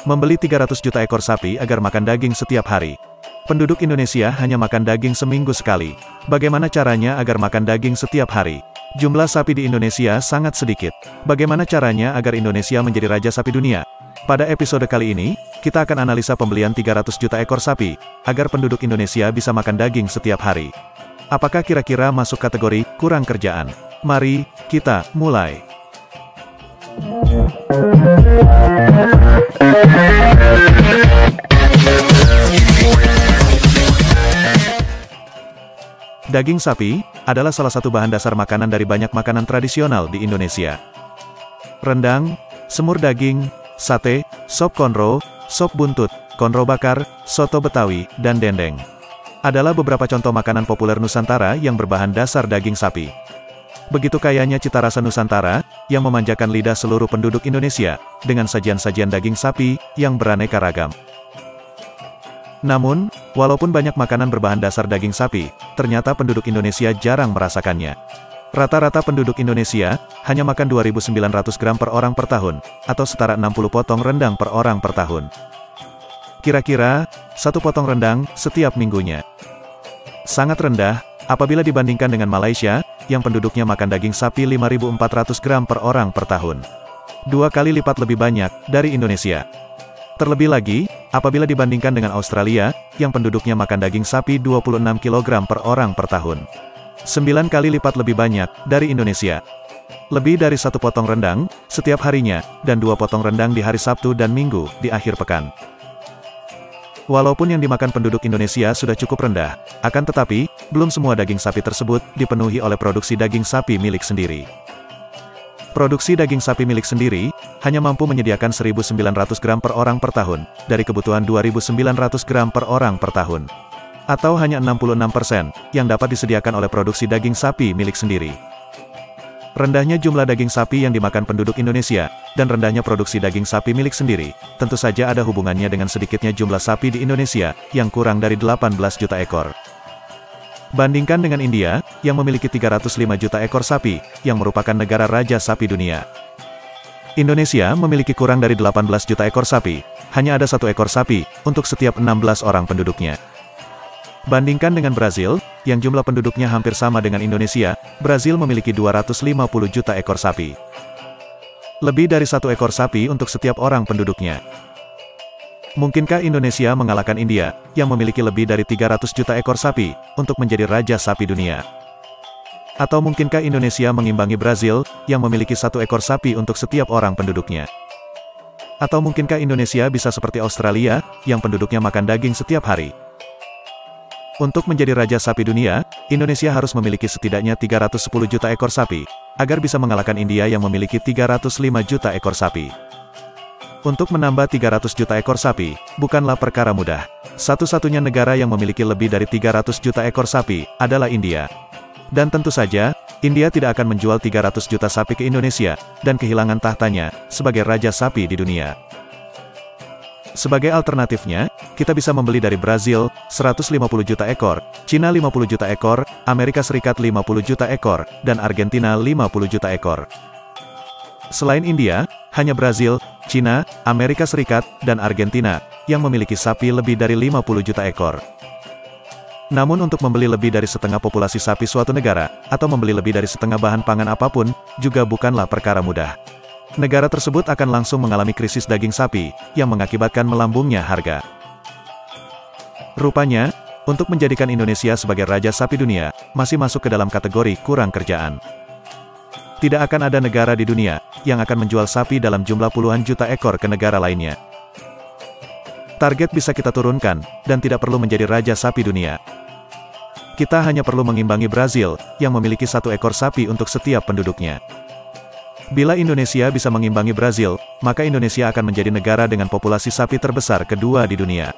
Membeli 300 juta ekor sapi agar makan daging setiap hari. Penduduk Indonesia hanya makan daging seminggu sekali. Bagaimana caranya agar makan daging setiap hari? Jumlah sapi di Indonesia sangat sedikit. Bagaimana caranya agar Indonesia menjadi raja sapi dunia? Pada episode kali ini, kita akan analisa pembelian 300 juta ekor sapi, agar penduduk Indonesia bisa makan daging setiap hari. Apakah kira-kira masuk kategori kurang kerjaan? Mari kita mulai. Daging sapi adalah salah satu bahan dasar makanan dari banyak makanan tradisional di Indonesia. Rendang, semur daging, sate, sop konro, sop buntut, konro bakar, soto Betawi, dan dendeng adalah beberapa contoh makanan populer Nusantara yang berbahan dasar daging sapi. Begitu kayanya cita rasa Nusantara, yang memanjakan lidah seluruh penduduk Indonesia, dengan sajian-sajian daging sapi, yang beraneka ragam. Namun, walaupun banyak makanan berbahan dasar daging sapi, ternyata penduduk Indonesia jarang merasakannya. Rata-rata penduduk Indonesia, hanya makan 2.900 gram per orang per tahun, atau setara 60 potong rendang per orang per tahun. Kira-kira, satu potong rendang, setiap minggunya. Sangat rendah, apabila dibandingkan dengan Malaysia, yang penduduknya makan daging sapi 5.400 gram per orang per tahun. 2 kali lipat lebih banyak dari Indonesia. Terlebih lagi, apabila dibandingkan dengan Australia, yang penduduknya makan daging sapi 26 kg per orang per tahun. 9 kali lipat lebih banyak dari Indonesia. Lebih dari satu potong rendang, setiap harinya, dan 2 potong rendang di hari Sabtu dan Minggu, di akhir pekan. Walaupun yang dimakan penduduk Indonesia sudah cukup rendah, akan tetapi, belum semua daging sapi tersebut dipenuhi oleh produksi daging sapi milik sendiri. Produksi daging sapi milik sendiri, hanya mampu menyediakan 1.900 gram per orang per tahun, dari kebutuhan 2.900 gram per orang per tahun. Atau hanya 66%, yang dapat disediakan oleh produksi daging sapi milik sendiri. Rendahnya jumlah daging sapi yang dimakan penduduk Indonesia, dan rendahnya produksi daging sapi milik sendiri, tentu saja ada hubungannya dengan sedikitnya jumlah sapi di Indonesia, yang kurang dari 18 juta ekor. Bandingkan dengan India, yang memiliki 305 juta ekor sapi, yang merupakan negara raja sapi dunia. Indonesia memiliki kurang dari 18 juta ekor sapi, hanya ada 1 ekor sapi, untuk setiap 16 orang penduduknya. Bandingkan dengan Brazil, yang jumlah penduduknya hampir sama dengan Indonesia, Brazil memiliki 250 juta ekor sapi. Lebih dari 1 ekor sapi untuk setiap orang penduduknya. Mungkinkah Indonesia mengalahkan India, yang memiliki lebih dari 300 juta ekor sapi, untuk menjadi raja sapi dunia? Atau mungkinkah Indonesia mengimbangi Brazil, yang memiliki 1 ekor sapi untuk setiap orang penduduknya? Atau mungkinkah Indonesia bisa seperti Australia, yang penduduknya makan daging setiap hari? Untuk menjadi raja sapi dunia, Indonesia harus memiliki setidaknya 310 juta ekor sapi, agar bisa mengalahkan India yang memiliki 305 juta ekor sapi. Untuk menambah 300 juta ekor sapi, bukanlah perkara mudah. Satu-satunya negara yang memiliki lebih dari 300 juta ekor sapi, adalah India. Dan tentu saja, India tidak akan menjual 300 juta sapi ke Indonesia, dan kehilangan tahtanya, sebagai raja sapi di dunia. Sebagai alternatifnya, kita bisa membeli dari Brazil, 150 juta ekor, Cina 50 juta ekor, Amerika Serikat 50 juta ekor, dan Argentina 50 juta ekor. Selain India, hanya Brazil, Cina, Amerika Serikat, dan Argentina, yang memiliki sapi lebih dari 50 juta ekor. Namun untuk membeli lebih dari setengah populasi sapi suatu negara, atau membeli lebih dari setengah bahan pangan apapun, juga bukanlah perkara mudah. Negara tersebut akan langsung mengalami krisis daging sapi, yang mengakibatkan melambungnya harga. Rupanya, untuk menjadikan Indonesia sebagai raja sapi dunia, masih masuk ke dalam kategori kurang kerjaan. Tidak akan ada negara di dunia, yang akan menjual sapi dalam jumlah puluhan juta ekor ke negara lainnya. Target bisa kita turunkan, dan tidak perlu menjadi raja sapi dunia. Kita hanya perlu mengimbangi Brazil, yang memiliki 1 ekor sapi untuk setiap penduduknya. Bila Indonesia bisa mengimbangi Brazil, maka Indonesia akan menjadi negara dengan populasi sapi terbesar kedua di dunia.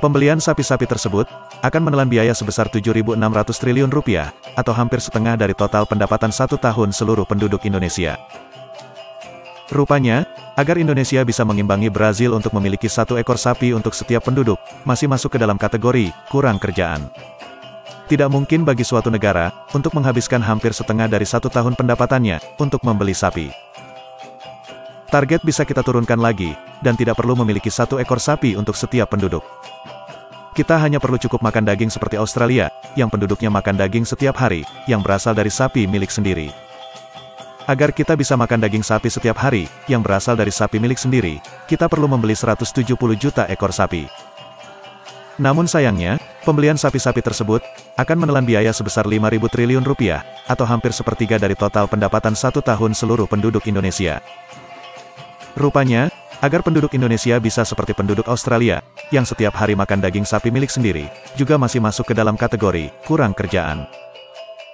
Pembelian sapi-sapi tersebut akan menelan biaya sebesar 7.600 triliun rupiah, atau hampir setengah dari total pendapatan 1 tahun seluruh penduduk Indonesia. Rupanya, agar Indonesia bisa mengimbangi Brazil untuk memiliki 1 ekor sapi untuk setiap penduduk, masih masuk ke dalam kategori kurang kerjaan. Tidak mungkin bagi suatu negara untuk menghabiskan hampir setengah dari 1 tahun pendapatannya untuk membeli sapi. Target bisa kita turunkan lagi, dan tidak perlu memiliki 1 ekor sapi untuk setiap penduduk. Kita hanya perlu cukup makan daging seperti Australia, yang penduduknya makan daging setiap hari, yang berasal dari sapi milik sendiri. Agar kita bisa makan daging sapi setiap hari, yang berasal dari sapi milik sendiri, kita perlu membeli 170 juta ekor sapi. Namun sayangnya, pembelian sapi-sapi tersebut akan menelan biaya sebesar 5.000 triliun rupiah, atau hampir sepertiga dari total pendapatan 1 tahun seluruh penduduk Indonesia. Rupanya, agar penduduk Indonesia bisa seperti penduduk Australia, yang setiap hari makan daging sapi milik sendiri, juga masih masuk ke dalam kategori kurang kerjaan.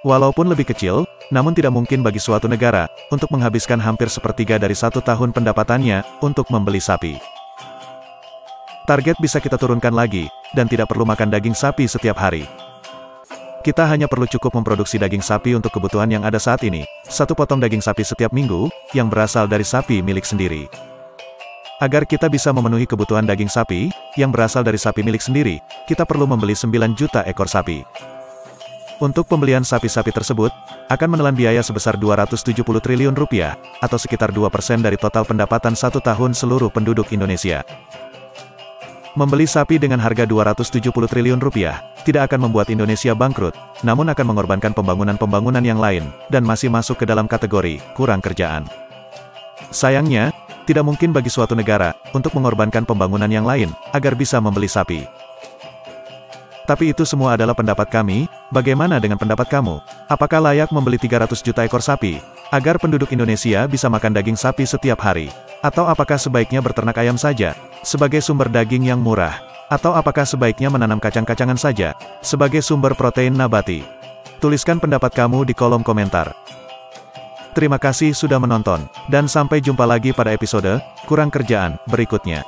Walaupun lebih kecil, namun tidak mungkin bagi suatu negara untuk menghabiskan hampir sepertiga dari 1 tahun pendapatannya untuk membeli sapi. Target bisa kita turunkan lagi, dan tidak perlu makan daging sapi setiap hari. Kita hanya perlu cukup memproduksi daging sapi untuk kebutuhan yang ada saat ini, 1 potong daging sapi setiap minggu, yang berasal dari sapi milik sendiri. Agar kita bisa memenuhi kebutuhan daging sapi, yang berasal dari sapi milik sendiri, kita perlu membeli 9 juta ekor sapi. Untuk pembelian sapi-sapi tersebut, akan menelan biaya sebesar 270 triliun rupiah, atau sekitar 2% dari total pendapatan 1 tahun seluruh penduduk Indonesia. Membeli sapi dengan harga 270 triliun rupiah, tidak akan membuat Indonesia bangkrut, namun akan mengorbankan pembangunan-pembangunan yang lain, dan masih masuk ke dalam kategori kurang kerjaan. Sayangnya, tidak mungkin bagi suatu negara untuk mengorbankan pembangunan yang lain, agar bisa membeli sapi. Tapi itu semua adalah pendapat kami. Bagaimana dengan pendapat kamu? Apakah layak membeli 300 juta ekor sapi, agar penduduk Indonesia bisa makan daging sapi setiap hari? Atau apakah sebaiknya berternak ayam saja, sebagai sumber daging yang murah? Atau apakah sebaiknya menanam kacang-kacangan saja, sebagai sumber protein nabati? Tuliskan pendapat kamu di kolom komentar. Terima kasih sudah menonton, dan sampai jumpa lagi pada episode kurang kerjaan berikutnya.